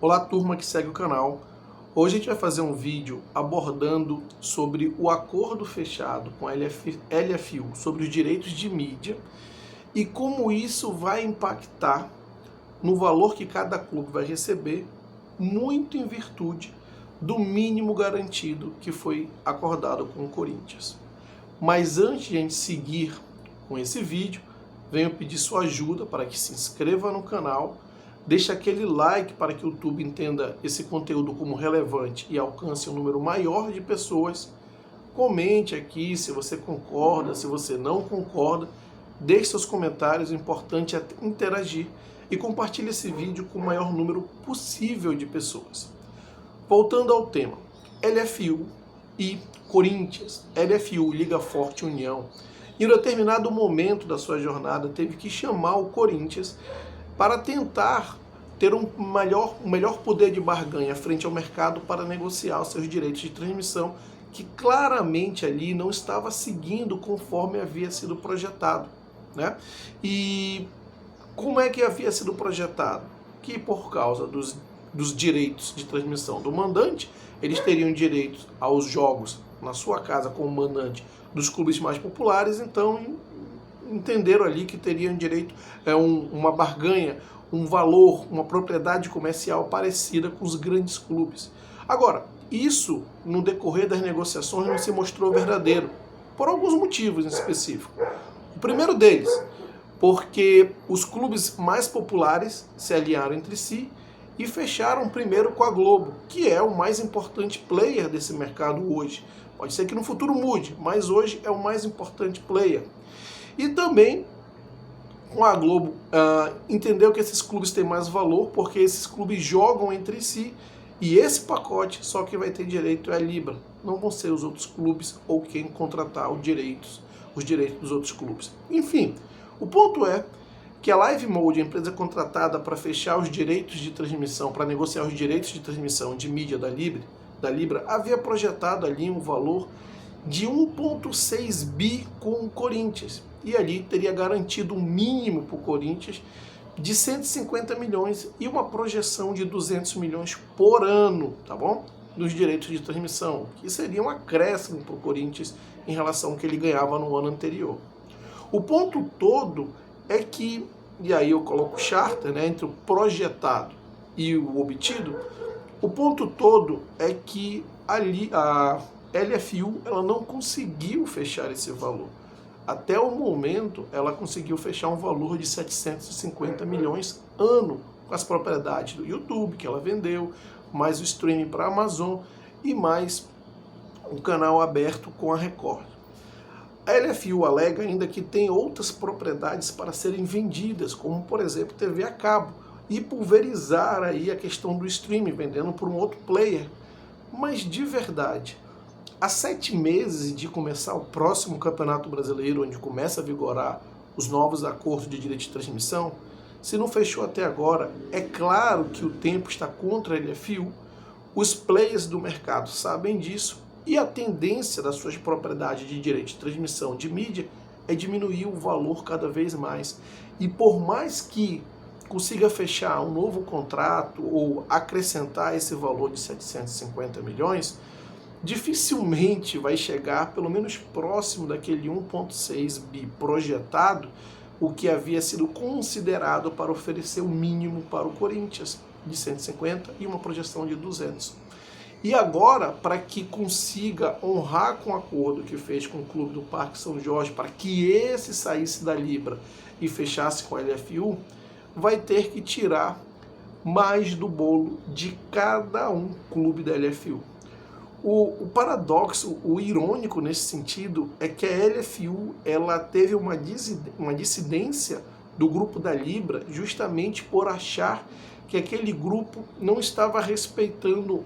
Olá, turma que segue o canal. Hoje a gente vai fazer um vídeo abordando sobre o acordo fechado com a LFU sobre os direitos de mídia e como isso vai impactar no valor que cada clube vai receber, muito em virtude do mínimo garantido que foi acordado com o Corinthians. Mas antes de a gente seguir com esse vídeo, venho pedir sua ajuda para que se inscreva no canal, deixe aquele like para que o YouTube entenda esse conteúdo como relevante e alcance um número maior de pessoas. Comente aqui se você concorda, se você não concorda, deixe seus comentários, o importante é interagir e compartilhe esse vídeo com o maior número possível de pessoas. Voltando ao tema, LFU e Corinthians. LFU, Liga Forte União, em um determinado momento da sua jornada teve que chamar o Corinthians para tentar ter um melhor poder de barganha frente ao mercado para negociar os seus direitos de transmissão, que claramente ali não estava seguindo conforme havia sido projetado, né? E como é que havia sido projetado? Que por causa dos direitos de transmissão do mandante, eles teriam direito aos jogos na sua casa como mandante dos clubes mais populares, então entenderam ali que teriam direito a uma barganha, um valor, uma propriedade comercial parecida com os grandes clubes. Agora, isso no decorrer das negociações não se mostrou verdadeiro, por alguns motivos em específico. O primeiro deles, porque os clubes mais populares se aliaram entre si e fecharam primeiro com a Globo, que é o mais importante player desse mercado hoje. Pode ser que no futuro mude, mas hoje é o mais importante player. E também com a Globo entendeu que esses clubes têm mais valor porque esses clubes jogam entre si e esse pacote só que vai ter direito é a Libra. Não vão ser os outros clubes ou quem contratar os direitos dos outros clubes. Enfim, o ponto é que a Live Mode, a empresa contratada para fechar os direitos de transmissão, para negociar os direitos de transmissão de mídia da Libra, havia projetado ali um valor de 1,6 bi com o Corinthians. E ali teria garantido um mínimo para o Corinthians de 150 milhões e uma projeção de 200 milhões por ano, tá bom? Dos direitos de transmissão, que seria um acréscimo para o Corinthians em relação ao que ele ganhava no ano anterior. O ponto todo é que, e aí eu coloco o charter, né, entre o projetado e o obtido, o ponto todo é que ali a LFU ela não conseguiu fechar esse valor. Até o momento, ela conseguiu fechar um valor de 750 milhões ano com as propriedades do YouTube que ela vendeu, mais o streaming para a Amazon e mais o canal aberto com a Record. A LFU alega ainda que tem outras propriedades para serem vendidas, como por exemplo TV a cabo, e pulverizar aí a questão do streaming, vendendo por um outro player. Mas de verdade, há 7 meses de começar o próximo Campeonato Brasileiro, onde começa a vigorar os novos acordos de direito de transmissão, se não fechou até agora, é claro que o tempo está contra a LFU, os players do mercado sabem disso, e a tendência das suas propriedades de direito de transmissão de mídia é diminuir o valor cada vez mais. E por mais que consiga fechar um novo contrato ou acrescentar esse valor de 750 milhões, dificilmente vai chegar pelo menos próximo daquele 1,6 bi projetado, o que havia sido considerado para oferecer o mínimo para o Corinthians, de 150 e uma projeção de 200. E agora, para que consiga honrar com o acordo que fez com o Clube do Parque São Jorge, para que esse saísse da Libra e fechasse com a LFU, vai ter que tirar mais do bolo de cada clube da LFU. O paradoxo, o irônico nesse sentido, é que a LFU ela teve uma dissidência do grupo da Libra justamente por achar que aquele grupo não estava respeitando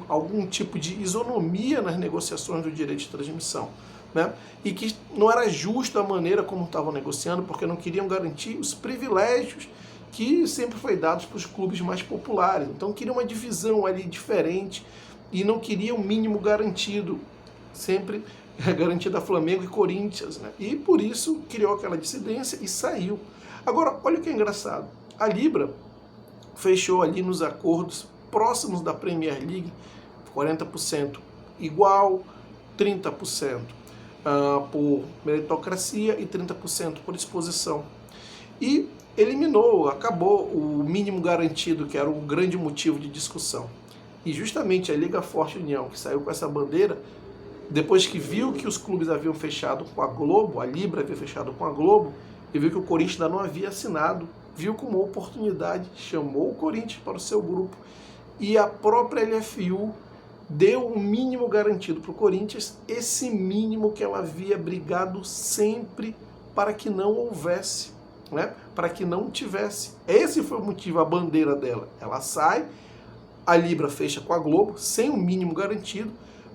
algum tipo de isonomia nas negociações do direito de transmissão, né? E que não era justo a maneira como estavam negociando, porque não queriam garantir os privilégios que sempre foi dados para os clubes mais populares. Então queriam uma divisão ali diferente e não queriam o mínimo garantido, sempre garantido a Flamengo e Corinthians, né? E por isso criou aquela dissidência e saiu. Agora, olha o que é engraçado. A Libra fechou ali nos acordos próximos da Premier League, 40% igual, 30% por meritocracia e 30% por exposição. E eliminou, acabou o mínimo garantido, que era um grande motivo de discussão. E justamente a Liga Forte União, que saiu com essa bandeira, depois que viu que os clubes haviam fechado com a Globo, a Libra havia fechado com a Globo, e viu que o Corinthians ainda não havia assinado, viu como uma oportunidade, chamou o Corinthians para o seu grupo, e a própria LFU deu o mínimo garantido para o Corinthians, esse mínimo que ela havia brigado sempre para que não houvesse, né? Para que não tivesse. Esse foi o motivo, a bandeira dela. Ela sai, a Libra fecha com a Globo, sem o mínimo garantido,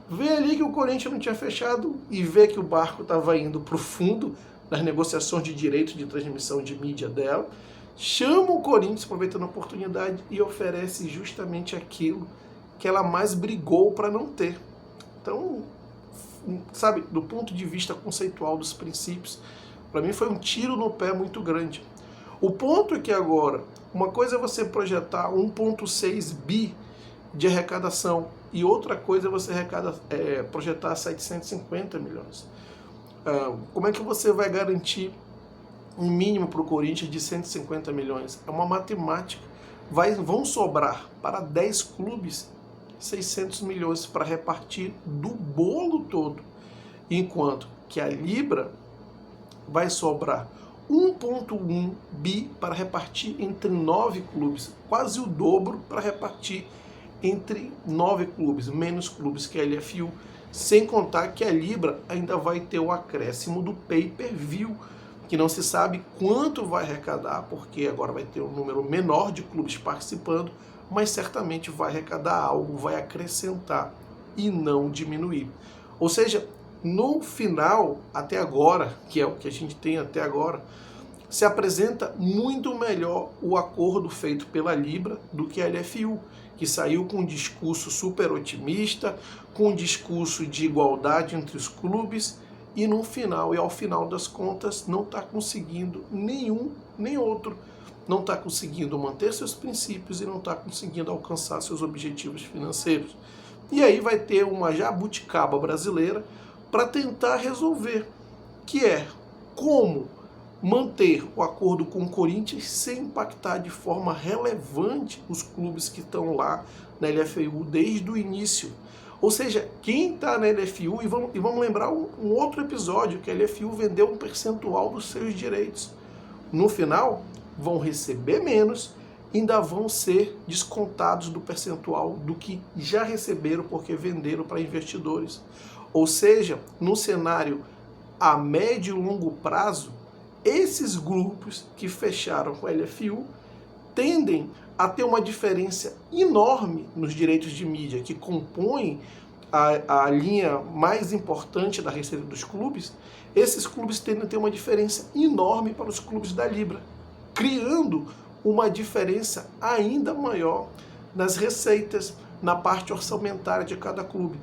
vê ali que o Corinthians não tinha fechado e vê que o barco estava indo para o fundo nas negociações de direito de transmissão de mídia dela, chama o Corinthians, aproveitando a oportunidade, e oferece justamente aquilo que ela mais brigou para não ter. Então, sabe, do ponto de vista conceitual dos princípios, para mim foi um tiro no pé muito grande. O ponto é que agora, uma coisa é você projetar 1,6 bi de arrecadação e outra coisa é você projetar 750 milhões. Como é que você vai garantir um mínimo para o Corinthians de 150 milhões? É uma matemática. Vão sobrar para 10 clubes 600 milhões para repartir do bolo todo, enquanto que a Libra vai sobrar 1,1 bi para repartir entre 9 clubes, quase o dobro para repartir entre 9 clubes, menos clubes que a LFU, sem contar que a Libra ainda vai ter o acréscimo do pay-per-view, que não se sabe quanto vai arrecadar, porque agora vai ter um número menor de clubes participando, mas certamente vai arrecadar algo, vai acrescentar e não diminuir. Ou seja, no final, até agora, que é o que a gente tem até agora, se apresenta muito melhor o acordo feito pela Libra do que a LFU, que saiu com um discurso super otimista, com um discurso de igualdade entre os clubes, e no final, e ao final das contas, não está conseguindo nenhum nem outro, não está conseguindo manter seus princípios e não está conseguindo alcançar seus objetivos financeiros. E aí vai ter uma jabuticaba brasileira para tentar resolver, que é como manter o acordo com o Corinthians sem impactar de forma relevante os clubes que estão lá na LFU desde o início. Ou seja, quem está na LFU, e vamos lembrar um outro episódio, que a LFU vendeu um percentual dos seus direitos. No final, vão receber menos, ainda vão ser descontados do percentual do que já receberam porque venderam para investidores. Ou seja, no cenário a médio e longo prazo, esses grupos que fecharam com a LFU tendem a ter uma diferença enorme nos direitos de mídia que compõem a linha mais importante da receita dos clubes. Esses clubes tendem a ter uma diferença enorme para os clubes da Libra, criando uma diferença ainda maior nas receitas, na parte orçamentária de cada clube.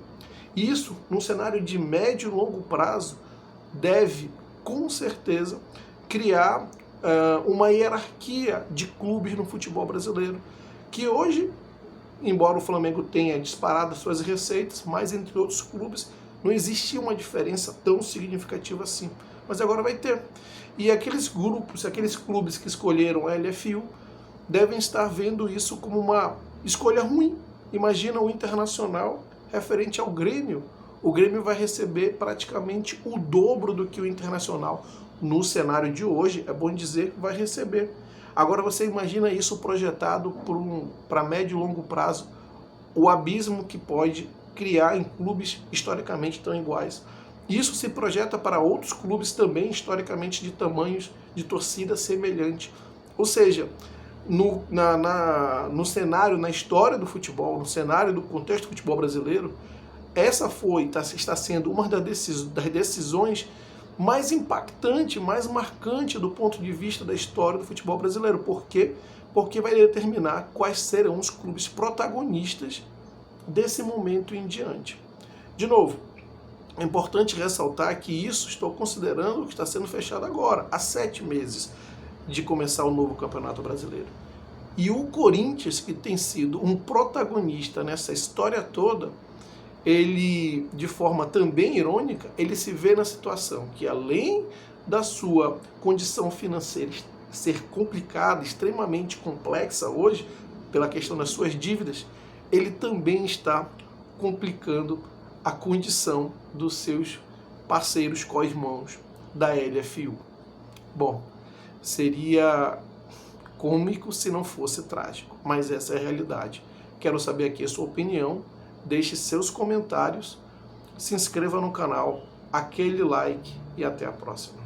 Isso, num cenário de médio e longo prazo, deve, com certeza, criar uma hierarquia de clubes no futebol brasileiro, que hoje, embora o Flamengo tenha disparado as suas receitas, mas entre outros clubes não existia uma diferença tão significativa assim. Mas agora vai ter. E aqueles grupos, aqueles clubes que escolheram a LFU, devem estar vendo isso como uma escolha ruim. Imagina o Internacional referente ao Grêmio. O Grêmio vai receber praticamente o dobro do que o Internacional, no cenário de hoje, é bom dizer, vai receber. Agora você imagina isso projetado para médio e longo prazo, o abismo que pode criar em clubes historicamente tão iguais. Isso se projeta para outros clubes também historicamente de tamanhos de torcida semelhante. Ou seja, no cenário, na história do futebol, no cenário do contexto do futebol brasileiro, essa está sendo uma das decisões mais impactante, mais marcante do ponto de vista da história do futebol brasileiro. Por quê? Porque vai determinar quais serão os clubes protagonistas desse momento em diante. De novo, é importante ressaltar que isso estou considerando que está sendo fechado agora, há 7 meses de começar o novo Campeonato Brasileiro. E o Corinthians, que tem sido um protagonista nessa história toda, ele, de forma também irônica, ele se vê na situação que, além da sua condição financeira ser complicada, extremamente complexa hoje, pela questão das suas dívidas, ele também está complicando a condição dos seus parceiros co-irmãos da LFU. Bom, seria cômico se não fosse trágico, mas essa é a realidade. Quero saber aqui a sua opinião, deixe seus comentários, se inscreva no canal, aquele like e até a próxima.